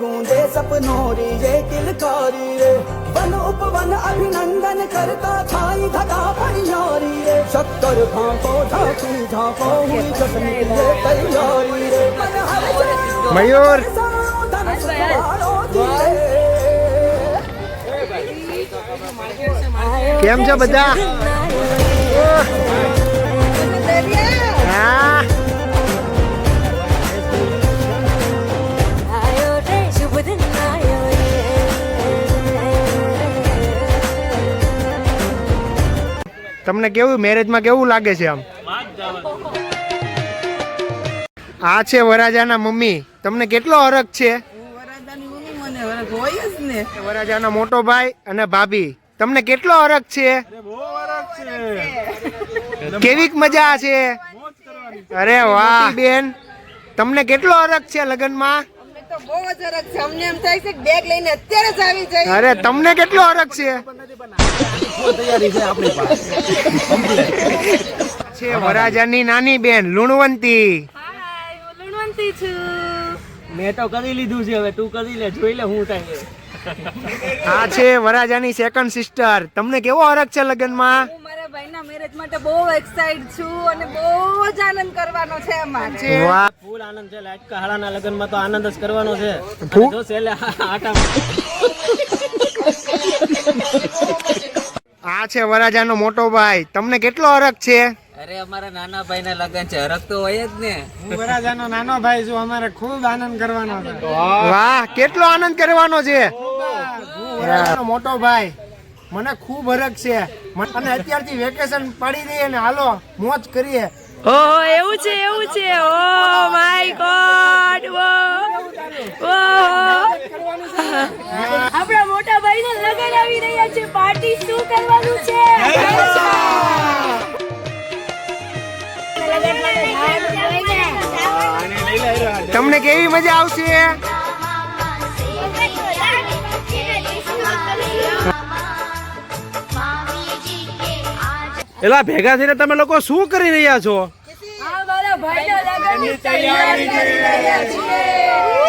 गूंजे सपनों री ये किलकारी रे वन उपवन अभिनंदन करता छाई घटा परियारी रे शक्कर भांको झांकी झांको हुई जश्न ये तैयारी रे मयूर કેમ છો બધા? હા તમને કેવું મેરેજમાં કેવું લાગે છે આમ? આ છે વરાજાના મમ્મી. તમને કેટલો હરખ છે? વરાજાનો મોટો ભાઈ અને ભાભી તમને કેટલો હરખ છે? કેવીક મજા છે? અરે વાહ બેન, તમને કેટલો હરખ છે લગ્નમાં? અરે તમને કેટલો હરખ છે? વરાજાની નાની બેન લુણવંતી. મેં તો કરી લીધું છે, હવે તું કરી લે, જોઈ લે હું થાય. આ છે વરાજાની સેકન્ડ સિસ્ટર. તમને કેવો હરખ છે લગ્નમાં? હું મારા ભાઈના મેરેજ માટે બહુ એક્સાઇટેડ છું અને બહુ જ આનંદ કરવાનો છે અમારે. વાહ, ફૂલ આનંદ છે. લાઈટ કહાળાના લગ્નમાં તો આનંદ જ કરવાનો છે. જો છેલ્લે આટા. આ છે વરાજાનો મોટો ભાઈ. તમને કેટલો હરખ છે? અરે અમારા નાના ભાઈ ના લગ્ન છે, હરખ તો હોય જ ને. હું વરાજાનો નાનો ભાઈ છું, અમારે ખૂબ આનંદ કરવાનો છે. વાહ, કેટલો આનંદ કરવાનો છે? વરાજાનો મોટો ભાઈ, મને ખૂબ હરખ છે અને અત્યારથી વેકેશન પાડી દઈએ ને હાલો મોજ કરીએ. ઓહો, એવું છે, એવું છે. Oh my God. આપણા મોટા ભાઈના લગ્ન આવી રહ્યા છે, પાર્ટી શું કરવાનું છે? તમને કેવી મજા આવશે? એલા ભેગા થઈને તમે લોકો શું કરી રહ્યા છો? મારા ભાઈના લગ્નની તૈયારી કરી રહ્યા છીએ.